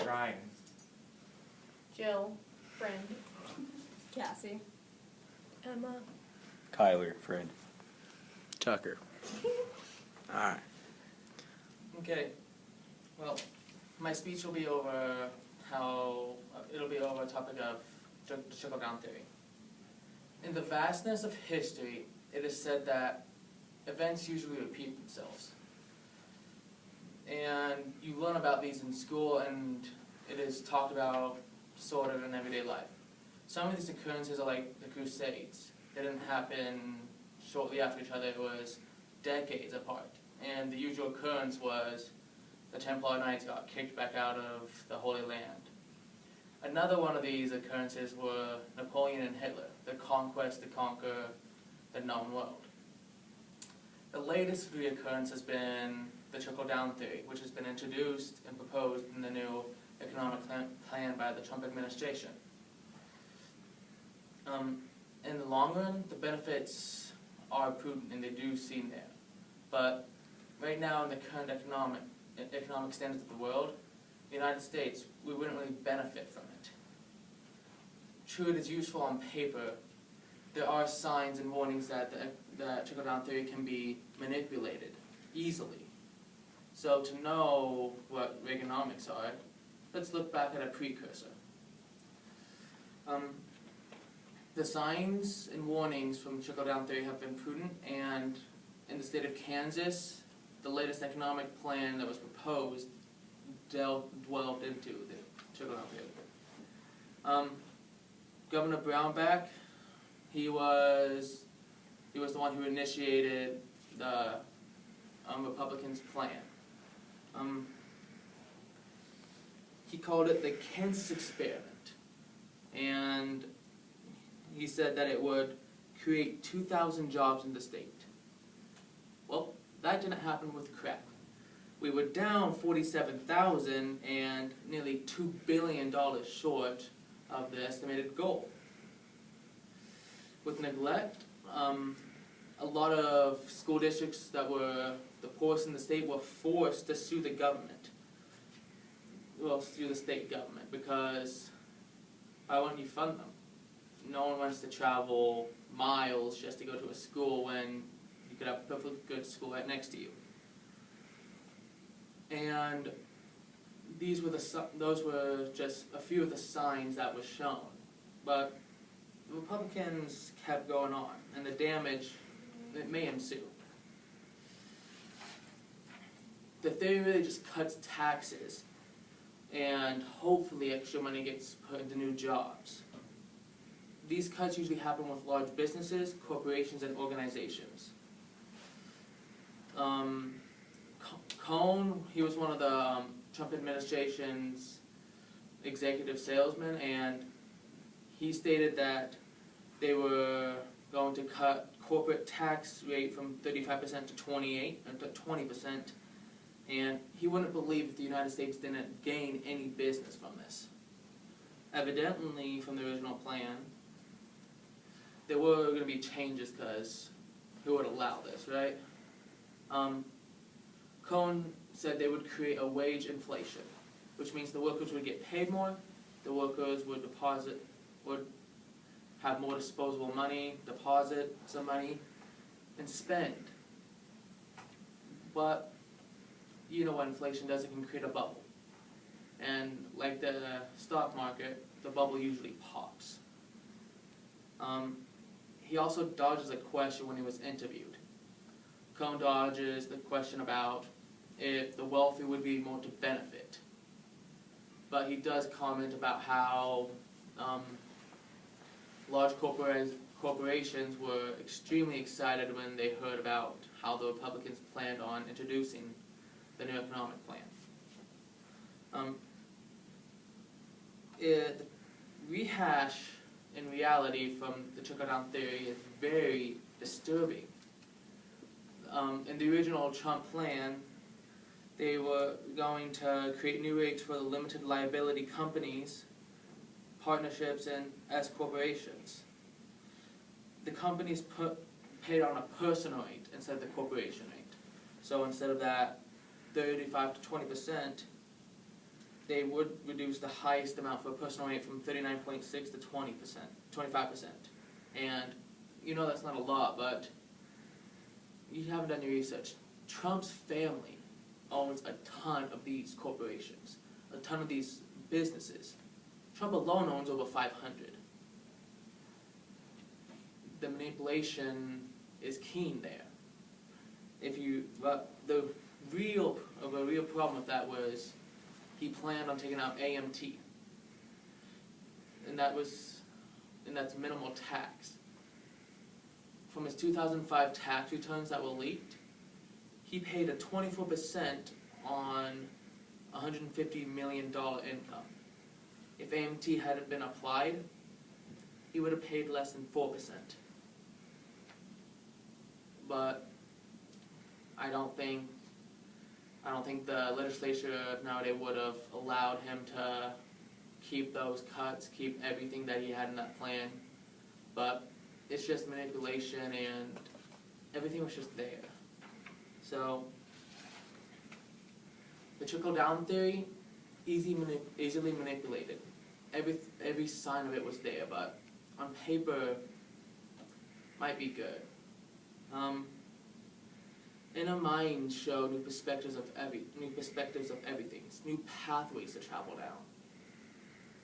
Ryan. Jill, friend. Cassie. Emma. Kyler, friend. Tucker. Alright. Okay. Well, my speech will be over it'll be over a topic of the trickle-down theory. In the vastness of history, it is said that events usually repeat themselves. And you learn about these in school, and it is talked about sort of in everyday life. Some of these occurrences are like the Crusades. They didn't happen shortly after each other, it was decades apart. And the usual occurrence was the Templar Knights got kicked back out of the Holy Land. Another one of these occurrences were Napoleon and Hitler, the conquest to conquer the known world. The latest reoccurrence has been the trickle-down theory, which has been introduced and proposed in the new economic plan by the Trump administration. In the long run, the benefits are prudent and they do seem there. But right now, in the current economic standards of the world, the United States, we wouldn't really benefit from it. True, it is useful on paper. There are signs and warnings that the trickle-down theory can be manipulated easily. So to know what Reaganomics are, let's look back at a precursor. The signs and warnings from trickle-down theory have been prudent, and in the state of Kansas, the latest economic plan that was proposed delved into the trickle-down theory. Governor Brownback, he was the one who initiated the Republicans' plan. He called it the Kansas experiment, and he said that it would create 2,000 jobs in the state. Well, that didn't happen with crack. We were down 47,000 and nearly $2 billion short of the estimated goal. With neglect, a lot of school districts that were the poorest in the state were forced to sue the government. Well, sue the state government, because why wouldn't you fund them? No one wants to travel miles just to go to a school when you could have a perfectly good school right next to you. And those were just a few of the signs that were shown. But the Republicans kept going on, and the damage, it may ensue. The theory really just cuts taxes, and hopefully extra money gets put into new jobs. These cuts usually happen with large businesses, corporations, and organizations. Cohn, he was one of the Trump administration's executive salesmen, and he stated that they were going to cut corporate tax rate from 35% to 20%, and he wouldn't believe if the United States didn't gain any business from this. Evidently, from the original plan, there were going to be changes, because who would allow this, right? Cohn said they would create a wage inflation, which means the workers would get paid more, the workers would have more disposable money, deposit some money, and spend. But you know what inflation does, it can create a bubble. And like the stock market, the bubble usually pops. He also dodges a question when he was interviewed. Cohn dodges the question about if the wealthy would be more to benefit. But he does comment about how large corporations were extremely excited when they heard about how the Republicans planned on introducing the new economic plan. The rehash in reality from the trickle-down theory is very disturbing. In the original Trump plan, they were going to create new rates for the limited liability companies, partnerships, and S corporations. The companies paid on a personal rate instead of the corporation rate. So instead of that 35 to 20%, they would reduce the highest amount for a personal rate from 39.6 to 25%. And you know that's not a lot, but you haven't done your research. Trump's family owns a ton of these corporations, a ton of these businesses. Trump alone owns over 500. The manipulation is keen there. But the real problem with that was he planned on taking out AMT, and that's minimal tax. From his 2005 tax returns that were leaked, he paid a 24% on $150 million income. If AMT hadn't been applied, he would have paid less than 4%. But I don't think the legislature nowadays would have allowed him to keep those cuts, keep everything that he had in that plan. But it's just manipulation, and everything was just there. So the trickle-down theory, easily manipulated. Every sign of it was there, but on paper, might be good. Inner minds show new perspectives of everything, new pathways to travel down.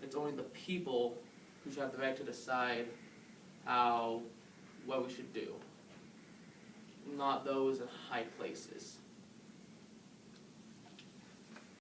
It's only the people who should have the right to decide what we should do, not those in high places.